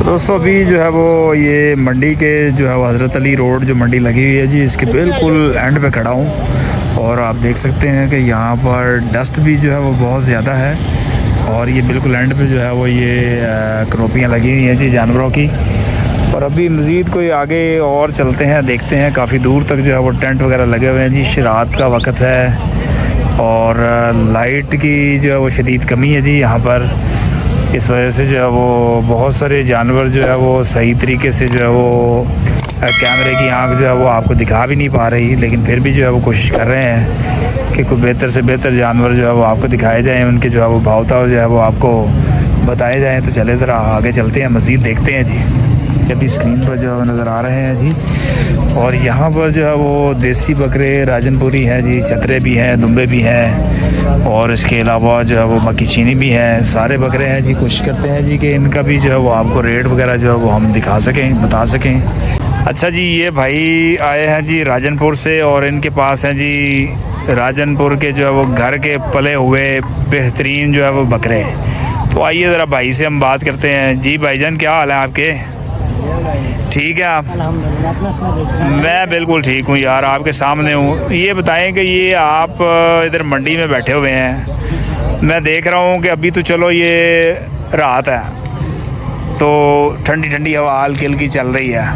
दोस्तों अभी जो है वो ये मंडी के जो है वो हज़रत अली रोड जो मंडी लगी हुई है जी, इसके बिल्कुल एंड पे खड़ा हूँ और आप देख सकते हैं कि यहाँ पर डस्ट भी जो है वो बहुत ज़्यादा है और ये बिल्कुल एंड पे जो है वो ये कनोपियाँ लगी हुई हैं जी जानवरों की। और अभी मज़ीद कोई आगे और चलते हैं, देखते हैं काफ़ी दूर तक जो है वो टेंट वगैरह लगे हुए हैं जी। रात का वक्त है और लाइट की जो है वो शदीद कमी है जी यहाँ पर। इस वजह से जो है वो बहुत सारे जानवर जो है वो सही तरीके से जो है वो कैमरे की आंख जो है वो आपको दिखा भी नहीं पा रही, लेकिन फिर भी जो है वो कोशिश कर रहे हैं कि कोई बेहतर से बेहतर जानवर जो है वो आपको दिखाए जाएं, उनके जो है वो भावताव जो है वो आपको बताए जाएं। तो चले ज़रा आगे चलते हैं, मज़ीद देखते हैं जी। अभी स्क्रीन पर जो है नज़र आ रहे हैं जी। और यहाँ पर जो है वो देसी बकरे राजनपुरी है जी, चतरे भी हैं, दुम्बे भी हैं और इसके अलावा जो है वो मक्की चीनी भी है। सारे बकरे हैं जी। कोशिश करते हैं जी कि इनका भी जो है वो आपको रेट वगैरह जो है वो हम दिखा सकें, बता सकें। अच्छा जी, ये भाई आए हैं जी राजनपुर से और इनके पास हैं जी राजनपुर के जो है वो घर के पले हुए बेहतरीन जो है वो बकरे। तो आइए ज़रा भाई से हम बात करते हैं। जी भाईजान, क्या हाल है आपके? ठीक है आप? मैं बिल्कुल ठीक हूँ यार, आपके सामने हूँ। ये बताएं कि ये आप इधर मंडी में बैठे हुए हैं, मैं देख रहा हूँ कि अभी तो चलो ये रात है तो ठंडी ठंडी हवा हल्की हल्की चल रही है।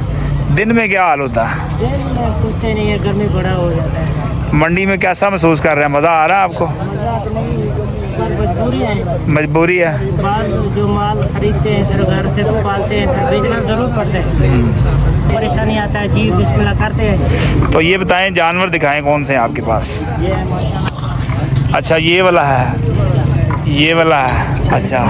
दिन में क्या हाल होता है? दिन में कुछ नहीं है, गर्मी बड़ा हो जाता है। मंडी में कैसा महसूस कर रहे हैं? मज़ा आ रहा है आपको? मज़ा तो नहीं, मजबूरी है। मजबूरी है। जो माल खरीदते हैं फिर घर से तो पालते हैं, फिर बेचना ज़रूर पड़ता है, परेशानी आता है जी, बिस्मिल्लाह करते हैं। तो ये बताएं, जानवर दिखाएं कौन से हैं आपके पास? ये है माशाल्लाह। अच्छा, ये वाला है, ये वाला है। अच्छा,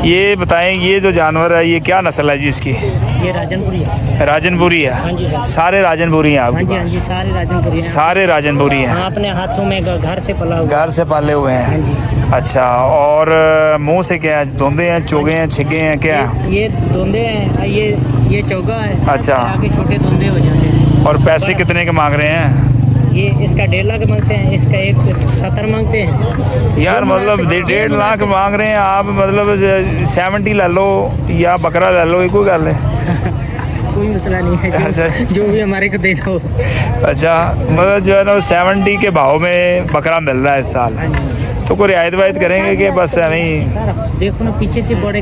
ये बताएं, ये जो जानवर है ये क्या नस्ल है जी इसकी? ये राजनपुरी है। राजनपुरी है? हाँ जी सर। सारे राजनपुरी हैं आपके हाँ जी, हाँ पास? जी, सारे राजनपुरी हैं। सारे राजनपुरी हैं? हाँ, अपने हाथों में घर से पला हुआ। घर से पाले हुए हैं? हाँ जी। अच्छा, और मुंह से क्या है? धोंदे हैं, चोगे हैं, छिगे हैं, क्या? ये धोंदे हैं, ये चौगा है। अच्छा। आगे छोटे धोंदे हो जाते हैं। और पैसे कितने के मांग रहे हैं? ये इसका 1.5 लाख मांगते हैं, इसका 1.70 मांगते हैं यार मतलब 1.5 लाख मांग रहे हैं आप, मतलब 70 ले लो या बकरा ले लो, ये कोई गल है? कोई मसला नहीं है, अच्छा। जो भी हमारे को दे दो। अच्छा, मतलब जो है ना 70 के भाव में बकरा मिल रहा है इस साल, तो कोई रियायत वायत करेंगे कि बस नहीं? सर देखो ना, पीछे से बड़े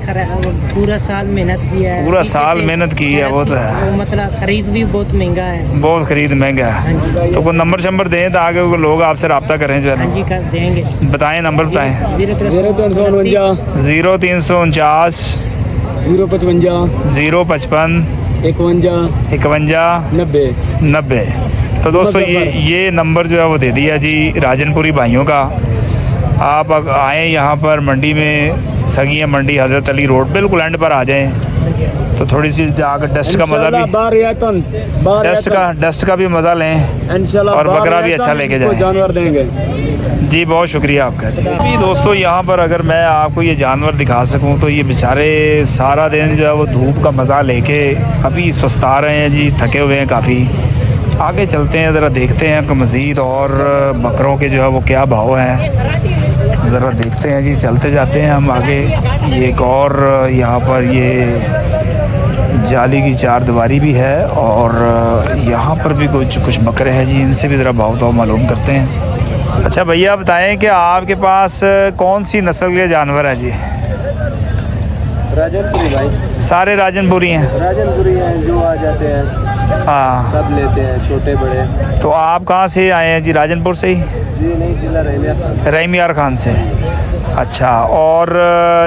पूरा साल मेहनत किया है, पूरा साल मेहनत की है, वो तो है। मतलब खरीद भी बहुत महंगा है। बहुत खरीद महंगा है। हाँ जी। तो कोई नंबर शंबर दें तो आगे लोग आपसे रब्ता करें जो है हाँ ना? जी, कर देंगे। बताएं, नंबर बताएं। 0349 0349 055 055 51 90। तो दोस्तों ये नंबर जो है वो दे दिया जी राजनपुरी भाइयों का। आप आएँ यहाँ पर मंडी में, सगिया मंडी हज़रत अली रोड बिल्कुल एंड पर आ जाएं तो थोड़ी सी जाकर डस्ट का मज़ा भी, डस्ट का भी मज़ा लें और बकरा भी अच्छा लेके जाएं। जानवर देंगे जी, बहुत शुक्रिया आपका जी। दोस्तों यहाँ पर अगर मैं आपको ये जानवर दिखा सकूँ तो ये बेचारे सारा दिन जो है वो धूप का मज़ा लेके अभी सुस्ता रहे हैं जी, थके हुए हैं काफ़ी। आगे चलते हैं, ज़रा देखते हैं कि मज़ीद और बकरों के जो है वो क्या भाव हैं, ज़रा देखते हैं जी। चलते जाते हैं हम आगे। ये एक और यहाँ पर ये जाली की चारदीवारी भी है और यहाँ पर भी कुछ बकरे हैं जी, इनसे भी ज़रा भाव तो मालूम करते हैं। अच्छा भैया बताएं कि आपके पास कौन सी नस्ल के जानवर है जी? राजनपुरी भाई। सारे राजनपुरी हैं? राजनपुरी हैं, जो आ जाते हैं हाँ, सब लेते हैं, छोटे बड़े। तो आप कहाँ से आए हैं जी? राजनपुर से ही? जी नहीं, जिला रहीमियार खान से। अच्छा, और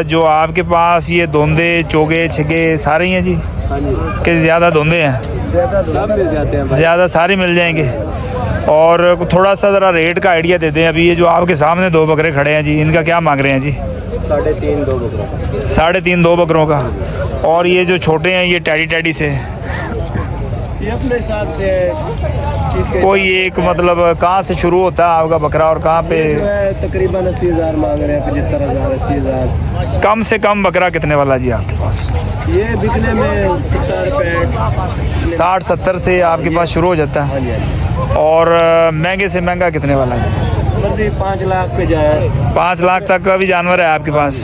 जो आपके पास ये धोंदे चोगे छिगे सारे ही हैं जी? हाँ जी। कि ज़्यादा धोंदे हैं? ज़्यादा सब मिल जाते हैं भाई। ज़्यादा सारे मिल जाएंगे। और थोड़ा सा ज़रा रेट का आइडिया दे दें। अभी ये जो आपके सामने 2 बकरे खड़े हैं जी, इनका क्या मांग रहे हैं जी? 3.5 2 बकरों का। 3.5 2 बकरों का। और ये जो छोटे हैं ये टैडी से, ये अपने हिसाब से कोई एक मतलब कहाँ से शुरू होता है आपका बकरा और कहाँ पे? जो है तकरीबन 80,000 मांग रहे हैं, 75,000 80,000। कम से कम बकरा कितने वाला जी आपके पास? ये बिकने में 60-70 से आपके पास शुरू हो जाता है। हाँ जी। और महंगे से महंगा कितने वाला है? बस ये 5 लाख पे जाए। 5 लाख तक का भी जानवर है आपके पास?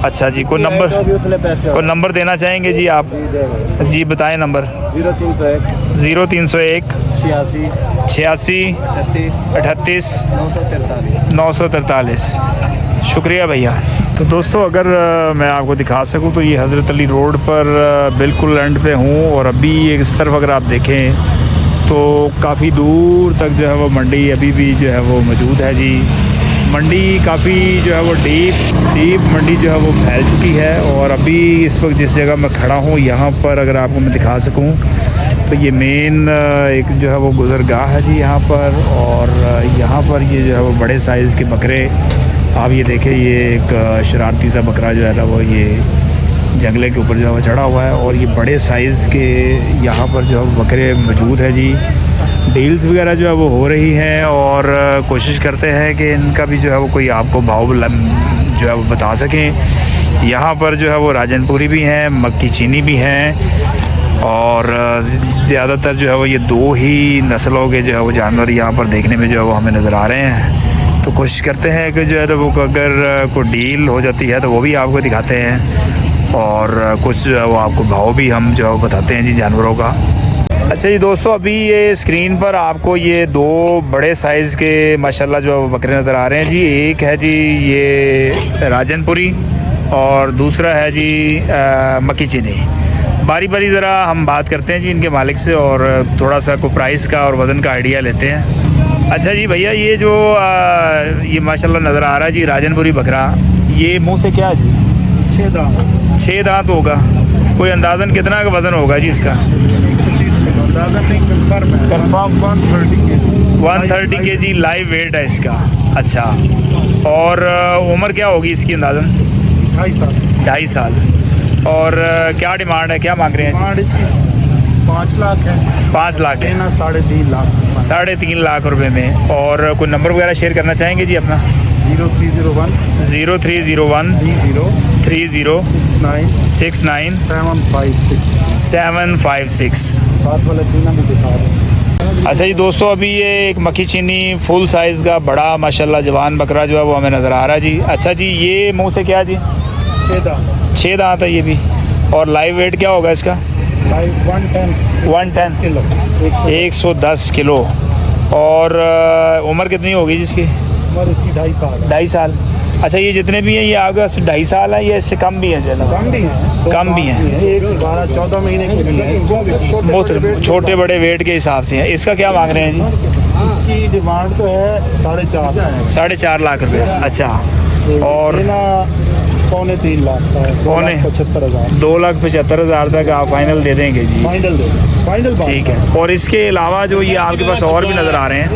अच्छा जी, कोई तो नंबर, भी उतने पैसे कोई नंबर देना चाहेंगे जी आप? जी देगा जी बताएं नंबर। 0301 0301 86 86 38 38 943। 943। शुक्रिया भैया। तो दोस्तों अगर मैं आपको दिखा सकूं तो ये हज़रत अली रोड पर बिल्कुल एंड पे हूँ, और अभी इस तरफ अगर आप देखें तो काफ़ी दूर तक जो है वो मंडी अभी भी जो है वो मौजूद है जी। मंडी काफ़ी जो है वो डीप मंडी जो है वो फैल चुकी है। और अभी इस वक्त जिस जगह मैं खड़ा हूँ यहाँ पर अगर आपको मैं दिखा सकूँ तो ये मेन एक जो है वो गुज़रगाह है जी यहाँ पर। और यहाँ पर ये जो है वो बड़े साइज़ के बकरे, आप ये देखें, ये एक शरारती सा बकरा जो है ना वो ये जंगले के ऊपर जो है वो चढ़ा हुआ है। और ये बड़े साइज़ के यहाँ पर जो है बकरे मौजूद है जी। डील्स वगैरह जो है वो हो रही हैं, और कोशिश करते हैं कि इनका भी जो है वो कोई आपको भाव जो है वो बता सकें। यहाँ पर जो है वो राजनपुरी भी हैं, मक्की चीनी भी हैं, और ज़्यादातर जो है वो ये दो ही नस्लों के जो है वो जानवर यहाँ पर देखने में जो है वो हमें नज़र आ रहे हैं। तो कोशिश करते हैं कि जो है वो अगर कोई डील हो जाती है तो वो भी आपको दिखाते हैं, और कुछ जो है वो आपको भाव भी हम जो है वो बताते हैं जी जानवरों का। अच्छा जी दोस्तों, अभी ये स्क्रीन पर आपको ये दो बड़े साइज़ के माशाल्लाह जो है वो बकरे नज़र आ रहे हैं जी। एक है जी ये राजनपुरी और दूसरा है जी मक्की चीनी। बारी बारी ज़रा हम बात करते हैं जी इनके मालिक से, और थोड़ा सा को प्राइस का और वज़न का आइडिया लेते हैं। अच्छा जी भैया, ये जो ये माशाल्लाह नज़र आ रहा है जी राजनपुरी बकरा, ये मुंह से क्या है जी? 6 दांत। 6 दांत होगा। कोई अंदाज़न कितना का वज़न होगा जी इसका? कंफर्म 130 kg लाइव वेट है इसका। अच्छा, और उम्र क्या होगी इसकी अंदाज़न? 2.5 साल। 2.5 साल। और क्या डिमांड है, क्या मांग रहे हैं? डिमांड इसकी 5 लाख है। 5 लाख है। 3.5 लाख। 3.5 लाख रुपए में। और कोई नंबर वगैरह शेयर करना चाहेंगे जी अपना? 0301 0301 30 69 756। साथ वाला चीना भी दिखा रहे। अच्छा जी दोस्तों, अभी ये एक मक्खी चीनी फुल साइज़ का बड़ा माशाल्लाह जवान बकरा जो है वो हमें नज़र आ रहा है जी। अच्छा जी, ये मुंह से क्या है जी? 6 दांत है ये भी। और लाइव वेट क्या होगा इसका? 110 किलो। 110 किलो। और उम्र कितनी होगी जिसकी? उम्र इसकी 2.5 साल है। 2.5 साल। अच्छा, ये जितने भी हैं ये आपके पास 2.5 साल है या इससे कम भी हैं? ज़्यादा कम भी है। कम भी हैं। एक 12-14 महीने के भी है। बहुत छोटे बड़े वेट के हिसाब से हैं। इसका क्या मांग रहे हैं जी? इसकी डिमांड तो है 4.5। 4.5 लाख रुपए। अच्छा, और ये ना 2.25 लाख का है। पौने 2,75,000 2,75,000 तक आप फाइनल दे देंगे जी? फाइनल दे। फाइनल ठीक है। और इसके अलावा जो ये आपके पास और भी नज़र आ रहे हैं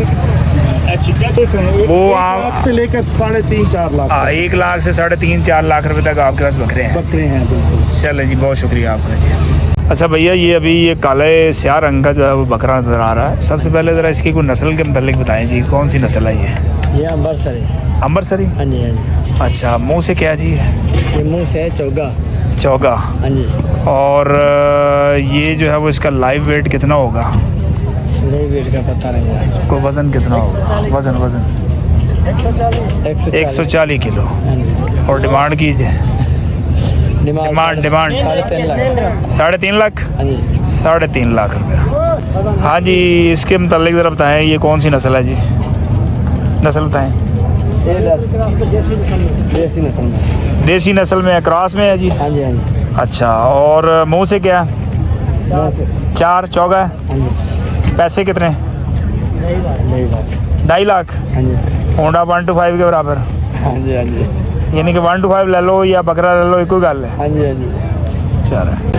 वो आप 1 लाख से लेकर 3.5-4 लाख। 1 लाख से 3.5-4 लाख रुपए तक आपके पास बकरे हैं? बकरे हैं बिल्कुल। चलें जी, बहुत शुक्रिया आपका जी। अच्छा भैया, ये अभी ये काले स्याह रंग का जो है वो बकरा नज़र आ रहा है। सबसे पहले ज़रा इसकी कोई नस्ल के मतलब बताएं जी, कौन सी नस्ल है ये? ये अमृतसरी। अमृतसरी? हाँ जी, हाँ जी। अच्छा, मुँह से क्या जी है? ये मुँह से चौगा। चौगा। हाँ जी। और ये जो है वो इसका लाइव वेट कितना होगा? नहीं, वेट का पता नहीं है। को वज़न कितना होगा? वज़न 140 किलो। हाँ जी। और डिमांड कीजिए। डिमांड 3.5 लाख। 3.5 लाख। हाँ जी। 3.5 लाख रुपया। हाँ जी, इसके मतलब ज़रा बताएं ये कौन सी नस्ल है जी? नस्ल बताएं। देसी नस्ल में। देसी नस्ल में है, क्रॉस में है जी? हाँ जी, हाँ जी। अच्छा, और मुँह से क्या? 4 चौगा है। हाँ जी। पैसे कितने? 2.5 लाख। हाँ जी। होंडा 125 के बराबर। हाँ जी, हाँ जी। यानी कि 125 ले लो या बकरा ले लो, एक ही गल है। हाँ जी, हाँ जी। चलो।